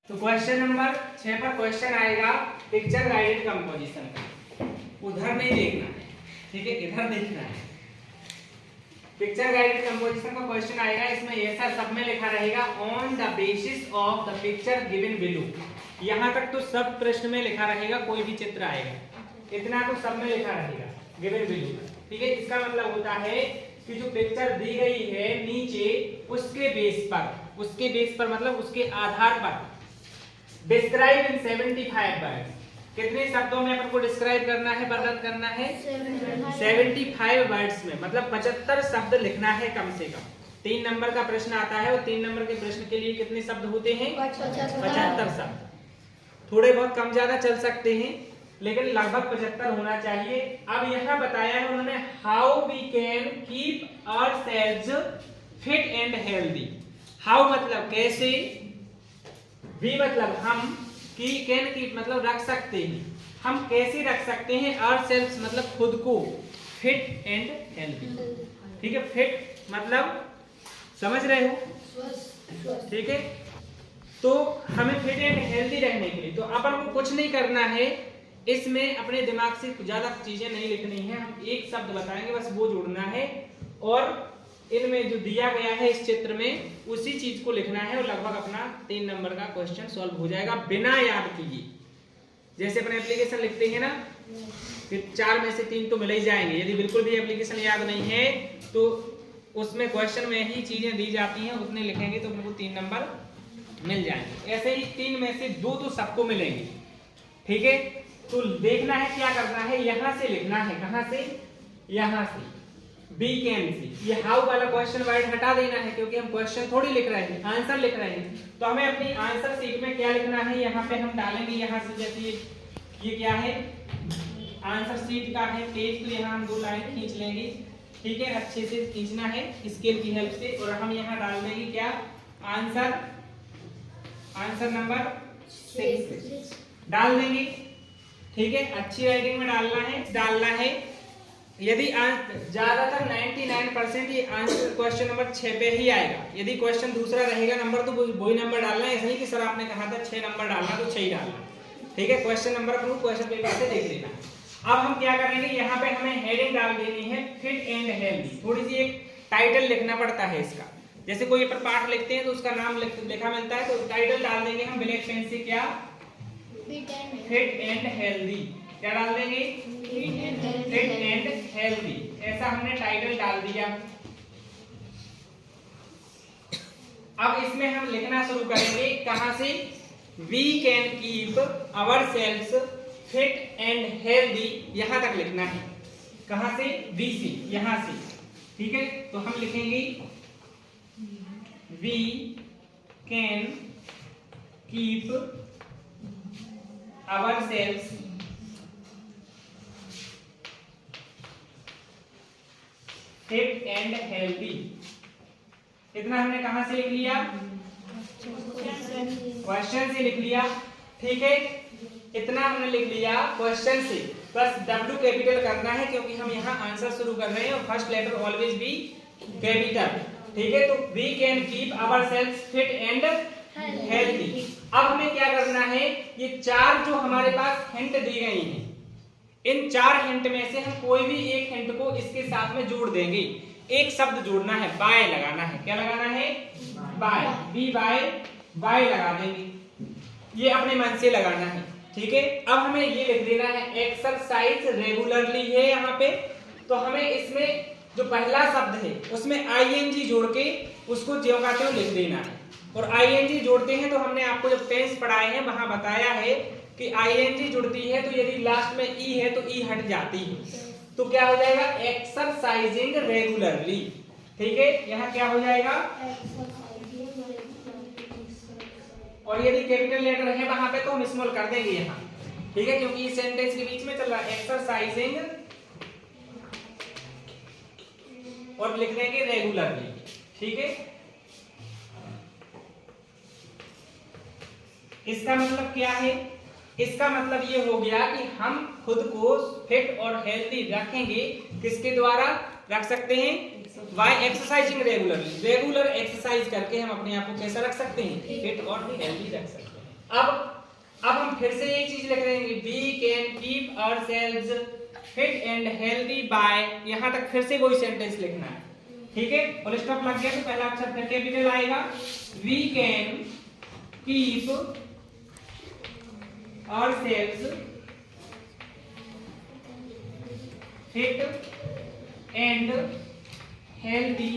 तो question number 6 पर question आएगा पिक्चर गाइडेड कंपोजिशन का। उधर नहीं देखना है, ठीक है, इधर देखना है। पिक्चर गाइडेड कंपोजिशन का क्वेश्चन आएगा, इसमें ऐसा सब में लिखा रहेगा on the basis of the picture given below. यहाँ तक तो सब प्रश्न में लिखा रहेगा, कोई भी चित्र आएगा इतना तो सब में लिखा रहेगा गिवन बिलो, ठीक है। इसका मतलब होता है कि जो पिक्चर दी गई है नीचे उसके बेस पर मतलब उसके आधार पर डिस्क्राइब इन 75 वर्ड्स। कितने शब्दों में अपन को डिस्क्राइब करना है, वर्णन करना है? 75 वर्ड्स में, मतलब 75 शब्द लिखना है कम से कम। 3 नंबर का प्रश्न आता है और 3 नंबर के प्रश्न के लिए कितने शब्द होते हैं? 75 शब्द। थोड़े बहुत कम ज्यादा चल सकते हैं लेकिन लगभग 75 होना चाहिए। अब यहाँ बताया है उन्होंने how we can keep ourselves fit and healthy. How मतलब कैसे, वी मतलब हम, की कैन कीप मतलब रख सकते हैं, हम कैसे रख सकते हैं, आवरसेल्व्स मतलब खुद को, फिट एंड हेल्दी, ठीक है। फिट मतलब समझ रहे हो, ठीक है। तो हमें फिट एंड हेल्दी रहने के लिए तो अपन को कुछ नहीं करना है, इसमें अपने दिमाग से ज्यादा चीजें नहीं लिखनी है। हम एक शब्द बताएंगे बस वो जोड़ना है और इनमें जो दिया गया है इस चित्र में उसी चीज को लिखना है और लगभग अपना 3 नंबर का क्वेश्चन सॉल्व हो जाएगा बिना याद किए। जैसे अपने एप्लीकेशन लिखते हैं ना कि 4 में से 3 तो मिल ही जाएंगे। यदि बिल्कुल भी एप्लीकेशन याद नहीं है तो उसमें क्वेश्चन में ही चीजें दी जाती हैं, उतने लिखेंगे तो हमको 3 नंबर मिल जाएंगे। ऐसे ही 3 में से 2 तो सबको मिलेंगे, ठीक है। तो देखना है क्या करना है, यहां से लिखना है, कहां से, यहां से, बी कैन सी। ये हाउ वाला क्वेश्चन वर्ड हटा देना है क्योंकि हम क्वेश्चन थोड़ी लिख रहे हैं, आंसर लिख रहे हैं। तो हमें अपनी आंसर शीट में क्या लिखना है, यहाँ पे हम डालेंगे, यहाँ से जैसे ये क्या है, आंसर शीट का है पेज, तो यहाँ हम 2 लाइन खींच लेंगे, ठीक है। अच्छे से खींचना है स्केल की हेल्प से और हम यहाँ डाल देंगे क्या, आंसर नंबर 6 डाल देंगे, ठीक है। अच्छी राइटिंग में डालना है। यदि ज्यादातर 99% ये आंसर क्वेश्चन नंबर 6 पे ही आएगा। यदि क्वेश्चन दूसरा रहेगा नंबर तो वही नंबर डालना है, ऐसा नहीं कि सर आपने कहा था 6 नंबर डालना तो 6 ही डालना, ठीक है। क्वेश्चन नंबर अपने क्वेश्चन पेपर से देख लेना। अब हम क्या करेंगे, यहाँ पे हमें हेडिंग डाल देनी है फिट एंड हेल्दी। थोड़ी सी एक टाइटल लिखना पड़ता है इसका, जैसे कोई अपन पाठ लिखते हैं तो उसका नाम लिखा मिलता है तो टाइटल डाल देंगे हम ब्लैक पेन से, क्या, फिट एंड हेल्दी। क्या डाल देंगे, फिट एंड हेल्दी, ऐसा हमने टाइटल डाल दिया। अब इसमें हम लिखना शुरू करेंगे कहां से, we can keep ourselves fit and healthy, यहां तक लिखना है। कहां से, वी से, यहां से, ठीक है। तो हम लिखेंगे we can keep ourselves fit and healthy. इतना हमने कहां से लिख लिया, क्वेश्चन से लिख लिया, ठीक है। इतना हमने लिख लिया क्वेश्चन से, बस W कैपिटल करना है क्योंकि हम यहाँ आंसर शुरू कर रहे हैं और first letter always be capital, ठीक है। तो we can keep ourselves fit and healthy. अब हमें क्या करना है, ये 4 जो हमारे पास हिंट दी गई हैं, इन 4 हिंट में से हम कोई भी एक हिंट को इसके साथ में जोड़ देंगे। एक शब्द जोड़ना है, बाय लगाना है। क्या लगाना है, बाय, बी बाय लगा देंगे, ये अपने मन से लगाना है, ठीक है। अब हमें ये लिख देना है एक्सरसाइज रेगुलरली है यहाँ पे, तो हमें इसमें जो पहला शब्द है उसमें ing जोड़ के उसको ज्यों का त्यों लिख देना है। और ing जोड़ते हैं तो हमने आपको जब टेंस पढ़ाए हैं वहां बताया है कि ing जुड़ती है तो यदि लास्ट में ई है तो ई हट जाती है, तो क्या हो जाएगा, एक्सरसाइजिंग रेगुलरली, ठीक है। यहाँ क्या हो जाएगा, और यदि कैपिटल लेटर है वहां पे तो हम स्मॉल कर देंगे यहाँ, ठीक है, क्योंकि इस सेंटेंस के बीच में चल रहा है एक्सरसाइजिंग और लिख देंगे रेगुलरली, ठीक है। इसका मतलब क्या है, इसका मतलब ये हो गया कि हम खुद को फिट और हेल्दी रखेंगे, किसके द्वारा रख सकते हैं, by exercising regularly. Regular exercise करके हम अपने आप को कैसा रख सकते हैं, फिट और हेल्दी रख सकते हैं। अब हम फिर से ये चीज लिख देंगे, we can keep ourselves fit and healthy by, यहां तक फिर से वही सेंटेंस लिखना है, ठीक है। फुल स्टॉप लग गया तो पहला अक्षर फिर कैपिटल आएगा, we can keep ourselves fit and healthy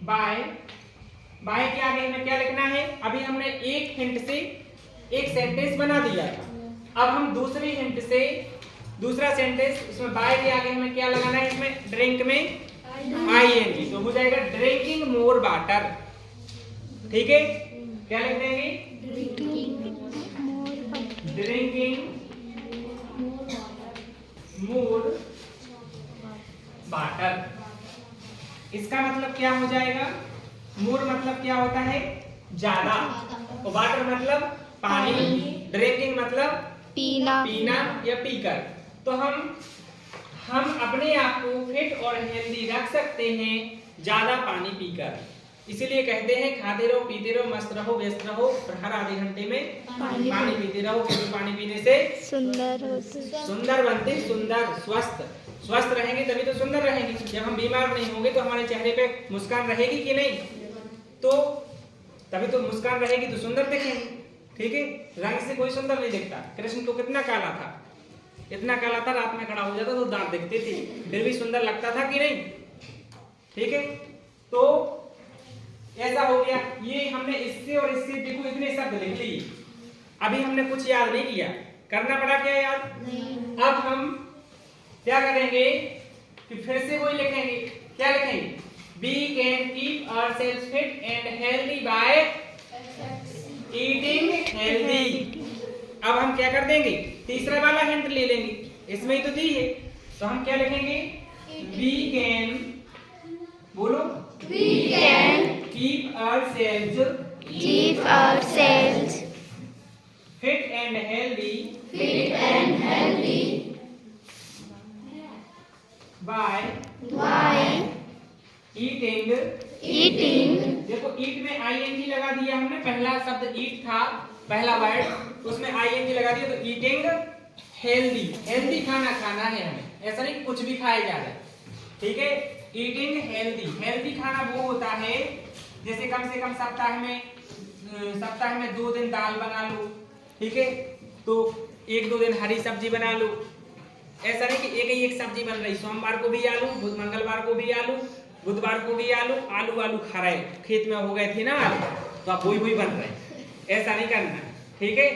by के आगे हमें क्या लिखना है, अभी हमने एक हिंट से एक सेंटेंस बना दिया था, अब हम दूसरी हिंट से दूसरा सेंटेंस, इसमें बाय के आगे हमें क्या लगाना है, इसमें ड्रिंक में आईएनजी, तो हो जाएगा ड्रिंकिंग मोर वाटर, ठीक है। क्या लिख देंगे, ड्रिंकिंग मोर वाटर। इसका मतलब क्या हो जाएगा, मोर मतलब क्या होता है, ज्यादा, और वाटर मतलब पानी, ड्रिंकिंग मतलब पीना या पीकर। तो हम अपने आप को फिट और हेल्दी रख सकते हैं ज्यादा पानी पीकर, इसीलिए कहते हैं खाते रहो पीते रहो मस्त रहो व्यस्त रहो, हर आधे घंटे में पानी पीते रहो, क्योंकि पानी पीने से सुंदर बनते, सुंदर स्वस्थ रहेंगे तभी तो सुंदर रहेंगे। जब हम बीमार नहीं होंगे तो हमारे चेहरे पे मुस्कान रहेगी कि नहीं, तो तभी तो मुस्कान रहेगी तो सुंदर दिखेंगे, ठीक है। रंग से कोई सुंदर नहीं दिखता, कृष्ण तो कितना काला था, इतना काला था, रात में खड़ा हो जाता तो दांत दिखते थे, फिर भी सुंदर लगता था कि नहीं, ठीक है। तो ऐसा हो गया, ये हमने इससे और इससे देखो इतने शब्द लिख लिए, अभी हमने कुछ याद नहीं किया, करना पड़ा क्या याद नहीं। अब हम क्या करेंगे कि फिर से वही लिखेंगे, क्या लिखेंगे, we can keep ourselves fit and healthy by eating healthy। अब हम क्या कर देंगे, तीसरा वाला हिंट ले लेंगे, इसमें ही तो दी है, तो हम क्या लिखेंगे, we can, बोलो, we can keep ourselves fit and healthy by eating, देखो ईट में आईएनजी लगा दिया हमने, पहला शब्द ईट था, पहला वर्ड, उसमें आईएनजी लगा दिया, तो ईटिंग हेल्दी खाना खाना है हमें, ऐसा नहीं कुछ भी खाया जा रहा है, ठीक है। ईटिंग हेल्दी खाना वो होता है जैसे कम से कम सप्ताह में 2 दिन दाल बना लो, ठीक है, तो 1-2 दिन हरी सब्जी बना लो, ऐसा नहीं कि एक सब्जी बन रही, सोमवार को भी आलू, मंगलवार को भी आलू, बुधवार को भी आलू खा रहे, खेत में हो गए थे ना आलू, तो आप वही बन रहे, ऐसा नहीं करना, ठीक है।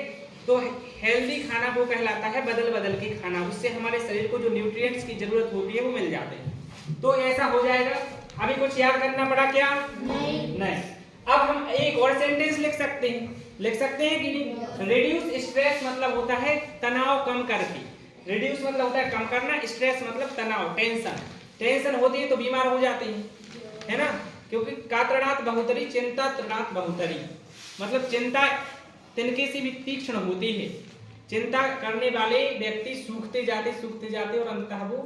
तो हेल्दी खाना वो कहलाता है बदल के खाना, उससे हमारे शरीर को जो न्यूट्रिएंट्स की जरूरत होती है वो मिल जाते हैं, तो ऐसा हो जाएगा। अभी कुछ याद करना पड़ा क्या, नहीं। अब हम एक और सेंटेंस लिख सकते हैं कि नहीं, रिड्यूस स्ट्रेस मतलब होता है तनाव कम करके, रिड्यूस मतलब होता है कम करना, स्ट्रेस मतलब तनाव, टेंशन होती है तो बीमार हो जाते हैं, है ना, क्योंकि कातरणात बहुतरी चिंता तृणात बहुतरी, मतलब चिंता तिनके से भी तीक्ष्ण होती है, चिंता करने वाले व्यक्ति सूखते जाते और अंततः वो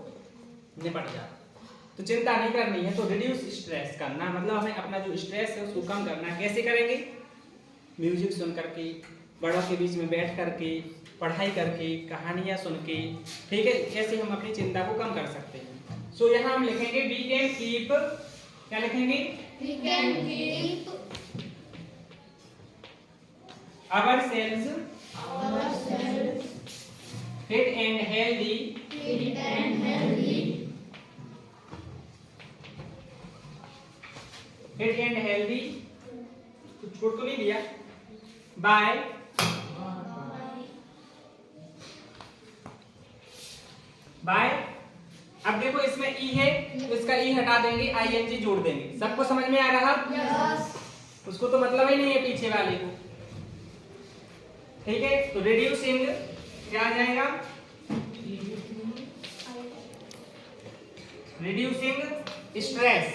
निपट जाते। तो चिंता नहीं करनी है, तो रिड्यूस स्ट्रेस करना मतलब हमें अपना जो स्ट्रेस है उसको कम करना है। कैसे करेंगे, म्यूजिक सुन करके, बड़ों के बीच में बैठ करके, पढ़ाई करके, कहानियां सुन के, ठीक है, कैसे हम अपनी चिंता को कम कर सकते हैं। सो यहाँ हम लिखेंगे वी कैन कीप, क्या लिखेंगे, we can keep ourselves fit and healthy कुछ छोड़ तो नहीं दिया, बाय अब देखो इसमें ई है तो इसका ई हटा देंगे, आईएनजी जोड़ देंगे। सबको समझ में आ रहा? उसको तो मतलब ही नहीं है पीछे वाले को, ठीक है। तो रिड्यूसिंग क्या आ जाएगा, रिड्यूसिंग स्ट्रेस।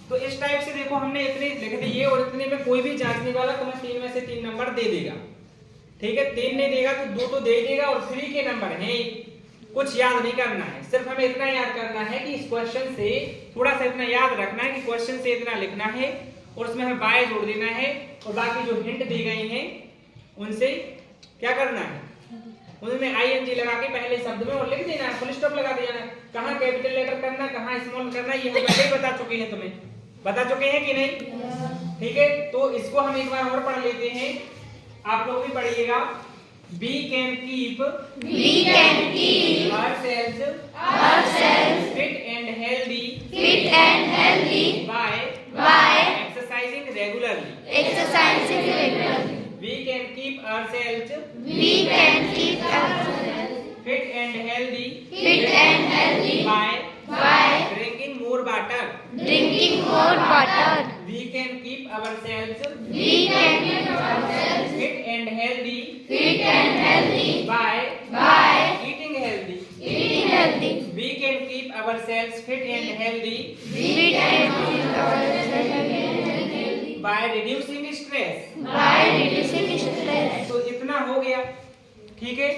तो इस टाइप से देखो हमने इतने लिख दिए और इतने में कोई भी जांचने वाला तुम्हें 3 में से 3 नंबर दे देगा, ठीक है। 3 नहीं देगा तो 2 तो दे देगा और 3 के नंबर हैं, कुछ याद नहीं करना है, सिर्फ हमें इतना याद करना है कि इस क्वेश्चन से थोड़ा सा इतना याद रखना है कि क्वेश्चन से इतना लिखना है और उसमें हमें बाय जोड़ देना है और बाकी जो हिंट दी गई हैं उनसे क्या करना है, उनमें आईएनजी लगा के पहले शब्द में और लिख देना है, फुल स्टॉप लगा देना है। कहाँ कैपिटल लेटर करना, कहाँ स्मॉल करना, ये हम पहले बता चुके हैं, तुम्हें बता चुके हैं कि नहीं? ठीक है, तो इसको हम एक बार और पढ़ लेते हैं, आप लोग भी पढ़िएगा। We can keep ourselves fit and healthy by exercising regularly. We can keep ourselves fit and healthy by drinking more water. We can keep ourselves fit and healthy by eating healthy. We can keep ourselves fit and healthy by reducing stress. तो इतना हो गया, ठीक है।